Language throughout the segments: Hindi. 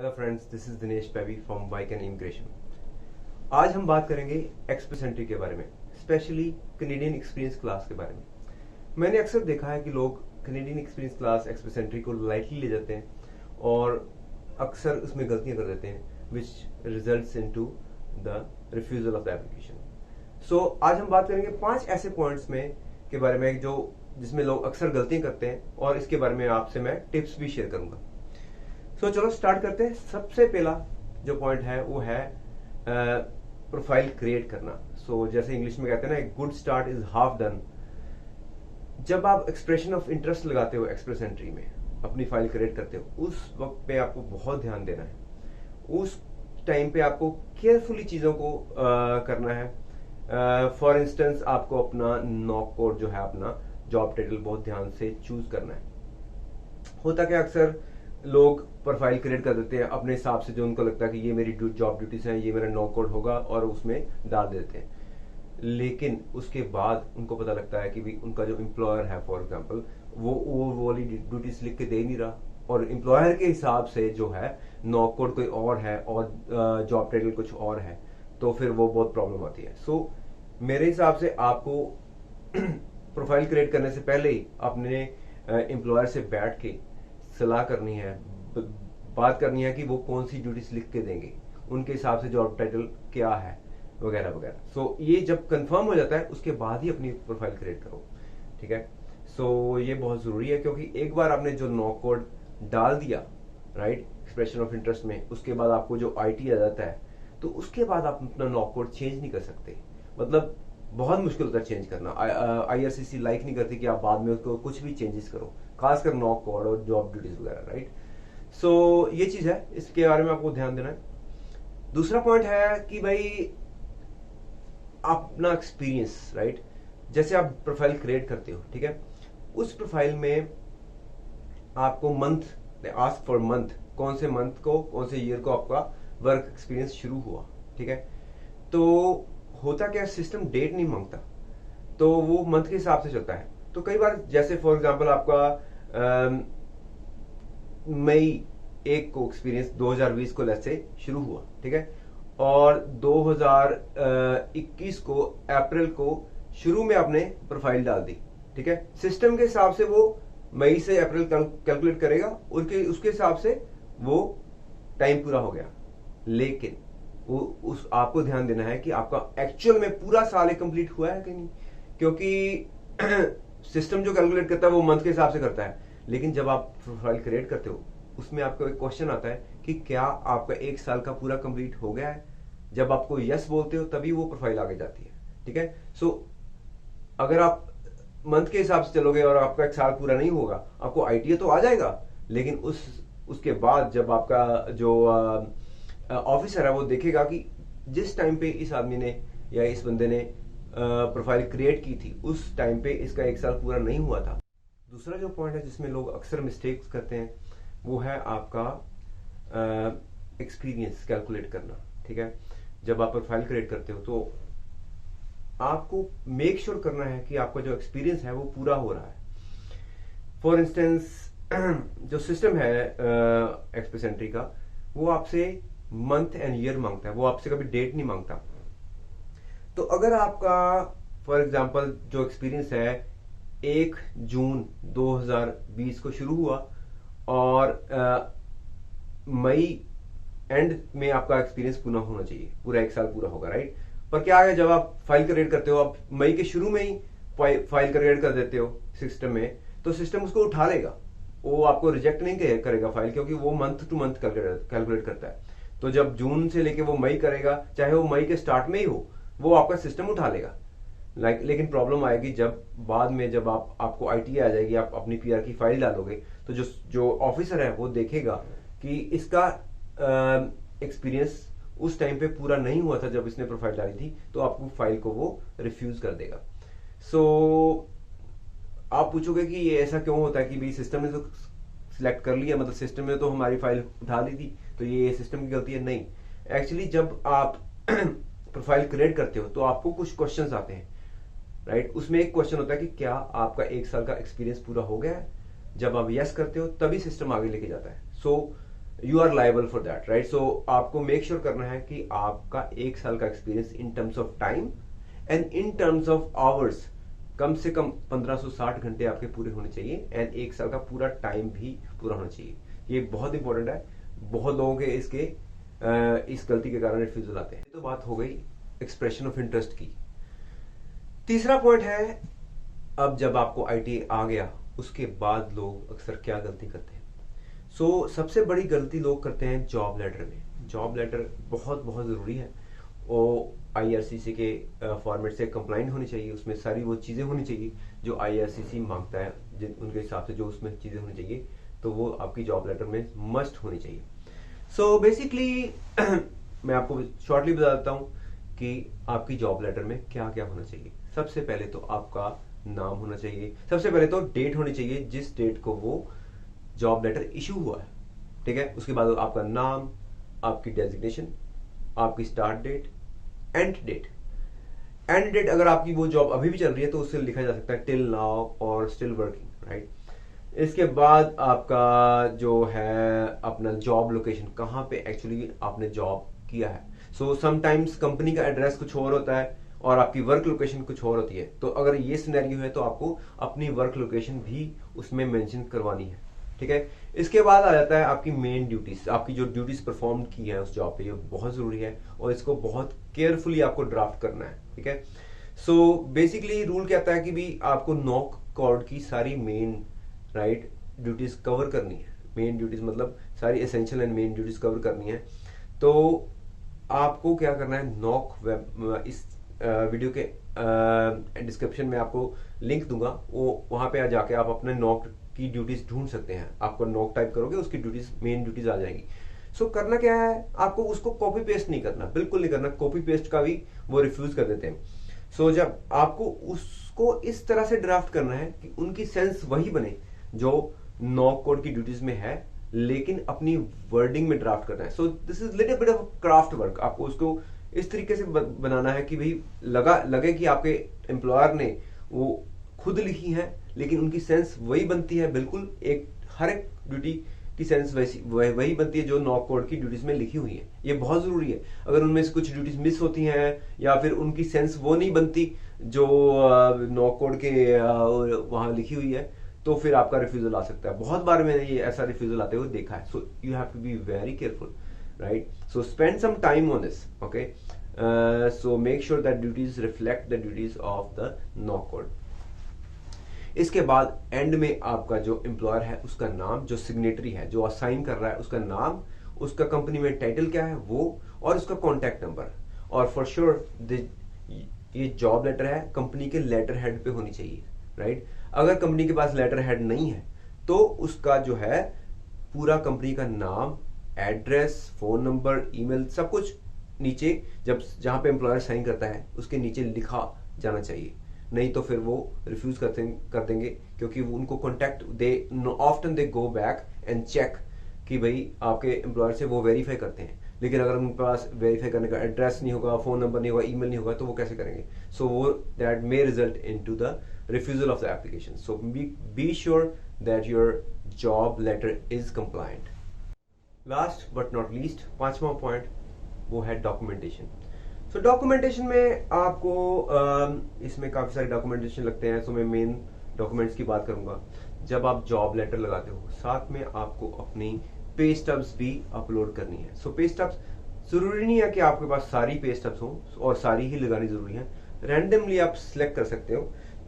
Hello friends, this is Dinesh Pavi from bike and immigration. आज हम बात करेंगे एक्सप्रेस एंट्री के बारे में, स्पेशली कैनेडियन एक्सपीरियंस क्लास के बारे में। मैंने अक्सर देखा है कि लोग Canadian experience class express entry को लाइटली ले जाते हैं और अक्सर उसमें गलतियां कर देते हैं, which results into the refusal of the application. सो आज हम बात करेंगे 5 ऐसे पॉइंट्स में के बारे में जो जिसमें लोग अक्सर गलतियां करते हैं, और इसके बारे में आपसे मैं टिप्स भी शेयर करूंगा। चलो स्टार्ट करते हैं। सबसे पहला जो पॉइंट है वो है प्रोफाइल क्रिएट करना। जैसे इंग्लिश में कहते हैं ना, good start is half done. जब आप एक्सप्रेशन ऑफ इंटरेस्ट लगाते हो एक्सप्रेस एंट्री में, अपनी फाइल क्रिएट करते हो, उस वक्त पे आपको बहुत ध्यान देना है। उस टाइम पे आपको केयरफुली चीजों को करना है। फॉर इंस्टेंस आपको अपना नॉक कोड जो है, अपना जॉब टाइटल बहुत ध्यान से चूज करना है। होता क्या, अक्सर लोग प्रोफाइल क्रिएट कर देते हैं अपने हिसाब से, जो उनको लगता है कि ये मेरी जॉब ड्यूटीज हैं, ये मेरा नो कोड होगा, और उसमें डाल देते हैं। लेकिन उसके बाद उनको पता लगता है कि भी उनका जो एम्प्लॉयर है, फॉर एग्जांपल, वो वाली ड्यूटीज लिख के दे नहीं रहा, और एम्प्लॉयर के हिसाब से जो है नो कोड कोई और है और जॉब टाइटल कुछ और है, तो फिर वो बहुत प्रॉब्लम आती है। मेरे हिसाब से आपको प्रोफाइल क्रिएट करने से पहले ही अपने एम्प्लॉयर से बैठ के सलाह करनी है, बात करनी है कि वो कौन सी ड्यूटीज लिख के देंगे, उनके हिसाब से जॉब टाइटल क्या है, वगैरह वगैरह। ये जब कंफर्म हो जाता है उसके बाद ही अपनी प्रोफाइल क्रिएट करो, ठीक है। ये बहुत जरूरी है, क्योंकि एक बार आपने जो नो कोड डाल दिया, राइट, एक्सप्रेशन ऑफ इंटरेस्ट में, उसके बाद आपको जो आईटी आ जाता है, तो उसके बाद आप अपना नो कोड चेंज नहीं कर सकते। मतलब बहुत मुश्किल होता है चेंज करना। आईआरसीसी लाइक नहीं करती कि आप बाद में उसको कुछ भी चेंजेस करो, खासकर नॉ कोड और जॉब ड्यूटीज वगैरह, राइट। ये चीज है, इसके बारे में आपको ध्यान देना है। दूसरा पॉइंट है कि भाई अपना एक्सपीरियंस, राइट। जैसे आप प्रोफाइल क्रिएट करते हो, ठीक है, उस प्रोफाइल में आपको मंथ, आस्क फॉर मंथ, कौन से मंथ को, कौन से ईयर को आपका वर्क एक्सपीरियंस शुरू हुआ, ठीक है। तो होता क्या, सिस्टम डेट नहीं मांगता, तो वो मंथ के हिसाब से चलता है। तो कई बार, जैसे फॉर एग्जांपल आपका मई 1 को एक्सपीरियंस 2020 को लेट्स से शुरू हुआ, ठीक है, और 2021 को अप्रैल को शुरू में आपने प्रोफाइल डाल दी, ठीक है। सिस्टम के हिसाब से वो मई से अप्रैल कैलकुलेट करेगा, उसके हिसाब से वो टाइम पूरा हो गया। लेकिन उस आपको ध्यान देना है कि आपका एक्चुअल में पूरा साल कंप्लीट हुआ है कि नहीं, क्योंकि सिस्टम जो कैलकुलेट करता है वो मंथ के हिसाब से करता है। लेकिन जब आप प्रोफाइल क्रिएट करते हो, उसमें आपको एक क्वेश्चन आता है कि क्या आपका 1 साल का पूरा कंप्लीट हो गया है। जब आपको यस बोलते हो तभी वो प्रोफाइल आगे जाती है, ठीक है। अगर आप मंथ के हिसाब से चलोगे और आपका 1 साल पूरा नहीं होगा, आपको आईटीए तो आ जाएगा, लेकिन उसके बाद जब आपका जो ऑफिसर है वो देखेगा कि जिस टाइम पे इस आदमी ने या इस बंदे ने प्रोफाइल क्रिएट की थी, उस टाइम पे इसका 1 साल पूरा नहीं हुआ था। दूसरा जो पॉइंट है जिसमें लोग अक्सर मिस्टेक्स करते हैं, वो है आपका एक्सपीरियंस कैलकुलेट करना, ठीक है। जब आप प्रोफाइल क्रिएट करते हो तो आपको मेक श्योर करना है कि आपका जो एक्सपीरियंस है वो पूरा हो रहा है। फॉर इंस्टेंस, जो सिस्टम है एक्सप्रेस एंट्री का, वो आपसे मंथ एंड ईयर मांगता है, वो आपसे कभी डेट नहीं मांगता। तो अगर आपका फॉर एग्जांपल जो एक्सपीरियंस है 1 जून 2020 को शुरू हुआ और मई एंड में आपका एक्सपीरियंस पूरा होना चाहिए, पूरा 1 साल पूरा होगा, राइट। पर क्या है, जब आप फाइल क्रिएट करते हो, आप मई के शुरू में ही फाइल क्रिएट कर देते हो सिस्टम में, तो सिस्टम उसको उठा लेगा, वो आपको रिजेक्ट नहीं करेगा फाइल, क्योंकि वो मंथ टू मंथ कैलकुलेट करता है। तो जब जून से लेके वो मई करेगा, चाहे वो मई के स्टार्ट में ही हो, वो आपका सिस्टम उठा लेगा। लेकिन प्रॉब्लम आएगी जब बाद में, जब आपको आईटी आ जाएगी, आप अपनी पीआर की फाइल डालोगे, तो जो ऑफिसर है वो देखेगा कि इसका एक्सपीरियंस उस टाइम पे पूरा नहीं हुआ था जब इसने प्रोफाइल डाली थी, तो आपको फाइल को वो रिफ्यूज कर देगा। आप पूछोगे कि ये ऐसा क्यों होता है कि भाई सिस्टम ने तो सिलेक्ट कर लिया, मतलब सिस्टम ने तो हमारी फाइल उठा ली थी, तो ये सिस्टम की गलती है। नहीं, एक्चुअली जब आप प्रोफाइल क्रिएट करते हो तो आपको कुछ क्वेश्चंस आते हैं, राइट। उसमें एक क्वेश्चन होता है कि क्या आपका 1 साल का एक्सपीरियंस पूरा हो गया है। जब आप यस करते हो तभी सिस्टम आगे लेके जाता है। You are liable for that, right. So आपको मेक श्योर करना है कि आपका 1 साल का experience in terms of time and in terms of hours कम से कम 1560 घंटे आपके पूरे होने चाहिए, एंड 1 साल का पूरा टाइम भी पूरा होना चाहिए। ये बहुत इंपॉर्टेंट है। बहुत लोगों के इस गलती के कारण रिफ्यूजल आते हैं। तो बात हो गई एक्सप्रेशन ऑफ इंटरेस्ट की। तीसरा पॉइंट है, अब जब आपको आईटी आ गया उसके बाद लोग अक्सर क्या गलती करते हैं। सबसे बड़ी गलती लोग करते हैं जॉब लेटर में। जॉब लेटर बहुत बहुत ज़रूरी है, वो आईआरसीसी के फॉर्मेट से कंप्लाइंट होनी चाहिए। उसमें सारी वो चीज़ें होनी चाहिए जो आईआरसीसी मांगता है, उनके हिसाब से जो उसमें चीज़ें होनी चाहिए, तो वो आपकी जॉब लेटर में मस्ट होनी चाहिए। बेसिकली मैं आपको शॉर्टली बता देता हूँ कि आपकी जॉब लेटर में क्या क्या होना चाहिए। सबसे पहले तो आपका नाम होना चाहिए। सबसे पहले तो डेट होनी चाहिए जिस डेट को वो जॉब लेटर इशू हुआ है, ठीक है। उसके बाद आपका नाम, आपकी डेजिग्नेशन, आपकी start date, end date. End date अगर आपकी वो जॉब अभी भी चल रही है तो उससे लिखा जा सकता है टिल नाउ और स्टिल वर्किंग, राइट। इसके बाद आपका जो है अपना जॉब लोकेशन, कहाँ पे एक्चुअली आपने जॉब किया है। समटाइम्स कंपनी का एड्रेस कुछ और होता है और आपकी वर्क लोकेशन कुछ और होती है। तो अगर ये सिनेरियो है तो आपको अपनी वर्क लोकेशन भी उसमें मेंशन करवानी है, ठीक है। इसके बाद आ जाता है आपकी मेन ड्यूटीज। आपकी जो ड्यूटीज परफॉर्म की है उस जॉब पे, ये बहुत जरूरी है और इसको बहुत केयरफुली आपको ड्राफ्ट करना है, ठीक है। बेसिकली रूल कहता है कि भी आपको नॉक कॉर्ड की सारी मेन राइट ड्यूटीज कवर करनी है। मेन ड्यूटीज मतलब सारी essential and main duties cover करनी है। तो आपको क्या करना है, नॉक वेब, इस वीडियो के डिस्क्रिप्शन में आपको लिंक दूंगा, वो वहां पे जाके आप अपने नॉक की ड्यूटीज ढूंढ सकते हैं। आपको नॉक टाइप करोगे उसकी ड्यूटीज, मेन ड्यूटीज आ जाएंगी। करना क्या है, आपको उसको कॉपी पेस्ट नहीं करना, बिल्कुल नहीं करना। कॉपी पेस्ट का भी वो रिफ्यूज कर देते हैं। जब आपको उसको इस तरह से ड्राफ्ट करना है कि उनकी सेंस वही बने जो नॉक कोड की ड्यूटीज में है, लेकिन अपनी वर्डिंग में ड्राफ्ट करना है। This is little bit of craft work. आपको उसको इस तरीके से बनाना है कि भाई लगे कि आपके एम्प्लॉयर ने वो खुद लिखी है, लेकिन उनकी सेंस वही बनती है। बिल्कुल हर एक ड्यूटी की सेंस वही बनती है जो नॉक कोड की ड्यूटीज में लिखी हुई है। ये बहुत जरूरी है। अगर उनमें से कुछ ड्यूटीज मिस होती हैं या फिर उनकी सेंस वो नहीं बनती जो नॉक कोड के वहां लिखी हुई है, तो फिर आपका रिफ्यूजल आ सकता है। बहुत बार मैंने ये ऐसा रिफ्यूजल आते हुए देखा है। You have to be very careful, right. Spend some time on this, okay. Make sure that duties reflect the duties of the NOC code. इसके बाद एंड में आपका जो एम्प्लॉयर है उसका नाम, जो सिग्नेटरी है, जो असाइन कर रहा है उसका नाम, उसका कंपनी में टाइटल क्या है वो, और उसका कॉन्टैक्ट नंबर। और फॉर श्योर ये जॉब लेटर है कंपनी के लेटर हेड पे होनी चाहिए, राइट। अगर कंपनी के पास लेटर हेड नहीं है तो उसका जो है पूरा कंपनी का नाम, एड्रेस, फोन नंबर, ईमेल, सब कुछ नीचे जहां पे एम्प्लॉयर साइन करता है उसके नीचे लिखा जाना चाहिए। नहीं तो फिर वो रिफ्यूज कर देंगे, क्योंकि वो उनको contact often they go back and check कि भाई आपके एम्प्लॉयर से वो वेरीफाई करते हैं। लेकिन अगर उनके पास वेरीफाई करने का एड्रेस नहीं होगा, फोन नंबर नहीं होगा, ईमेल नहीं होगा, तो वो कैसे करेंगे। वो that may result into the refusal of the application. Be sure that your job letter is compliant. Last but not least, पांचवा पॉइंट वो है डॉक्यूमेंटेशन। डॉक्यूमेंटेशन में आपको इसमें काफी सारे डॉक्यूमेंटेशन लगते हैं। मैं मेन डॉक्यूमेंट्स की बात करूंगा। जब आप जॉब लेटर लगाते हो, साथ में आपको अपनी पे स्टब्स भी अपलोड करनी है। पे स्टब्स जरूरी नहीं है कि आपके पास सारी पे स्टब्स हो और सारी ही लगानी जरूरी है। रैंडमली आप सिलेक्ट कर सकते हो,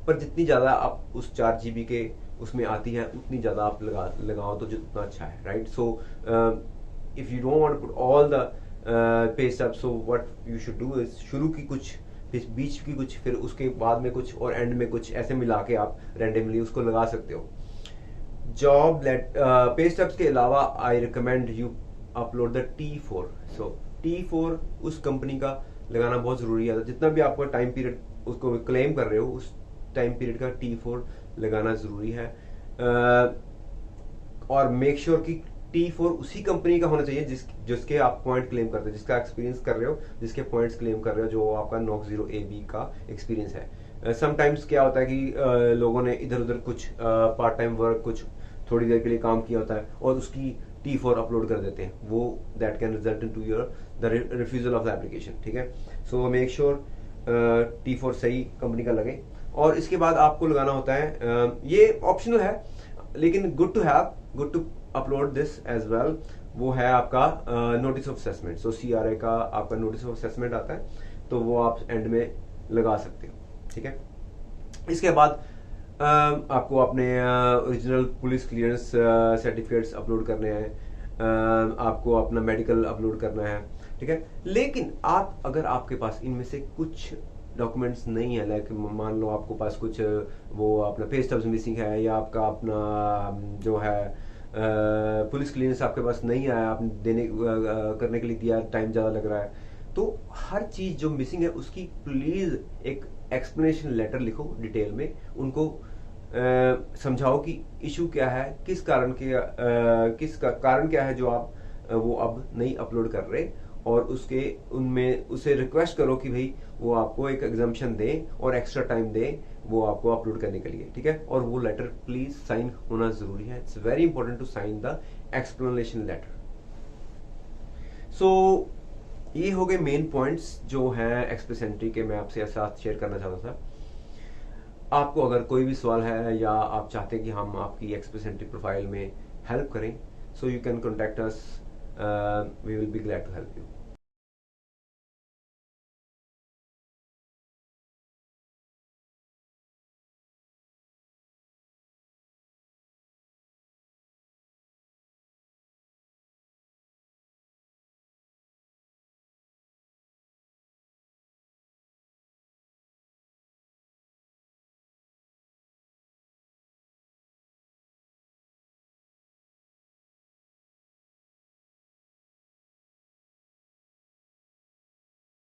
पर जितनी ज्यादा आप उस 4 GB के उसमें आती है उतनी ज्यादा आप लगाओ तो जितना अच्छा है, right. If you don't want to put all the pay stubs, so what you should do is शुरू की कुछ, फिर बीच की कुछ, फिर उसके बाद में कुछ और एंड में कुछ, ऐसे मिला के आप रैंडमली उसको लगा सकते हो। जॉब पे स्टब्स के अलावा I recommend you upload the T4। T4 उस कंपनी का लगाना बहुत जरूरी है। जितना भी आपका टाइम पीरियड उसको क्लेम कर रहे हो, उस टाइम पीरियड का T4 लगाना जरूरी है। और मेक श्योर कि T4 उसी कंपनी का होना चाहिए जिसके आप पॉइंट क्लेम करते हो, जिसका एक्सपीरियंस कर रहे हो, जिसके पॉइंट्स क्लेम कर रहे हो, जो आपका NOC 0AB का एक्सपीरियंस है। समटाइम्स क्या होता है कि लोगों ने इधर उधर कुछ पार्ट टाइम वर्क, कुछ थोड़ी देर के लिए काम किया होता है और उसकी T4 अपलोड कर देते हैं, वो that can result into your the refusal of the application. ठीक है, सो मेक श्योर T4 सही कंपनी का लगे। और इसके बाद आपको लगाना होता है, ये ऑप्शनल है लेकिन good to have, good to upload this as well, वो है आपका notice of assessment. So CRA का आपका नोटिस ऑफ असेसमेंट आता है, तो वो आप एंड में लगा सकते हो। ठीक है, इसके बाद आपको अपने original police clearance certificates upload करने हैं, आपको अपना मेडिकल अपलोड करना है। ठीक है, लेकिन आप अगर आपके पास इनमें से कुछ डॉक्यूमेंट्स नहीं है, लाइक मान लो आपको पास कुछ वो अपना पे स्टब्स मिसिंग है, या आपका अपना जो है पुलिस क्लियरेंस आपके पास नहीं आया, आपने देने करने के लिए दिया, टाइम ज़्यादा लग रहा है, तो हर चीज़ जो मिसिंग है उसकी प्लीज़ एक एक्सप्लेनेशन लेटर लिखो डिटेल में, उनको समझाओ कि इशू क्या है, किस कारण कारण क्या है जो आप वो अब नहीं अपलोड कर रहे, और उनमें उसे रिक्वेस्ट करो कि भाई वो आपको एक एग्जाम्पशन दे और एक्स्ट्रा टाइम दे वो आपको अपलोड करने के लिए। ठीक है, और वो लेटर प्लीज साइन होना जरूरी है, it's very important to sign the explanation letter. सो ये हो गए मेन पॉइंट्स जो हैं एक्सप्रेस एंट्री के, मैं आपसे साथ शेयर करना चाहता था। आपको अगर कोई भी सवाल है या आप चाहते हैं कि हम आपकी एक्सप्रेस एंट्री प्रोफाइल में हेल्प करें, so you can contact us, we will be glad to help you.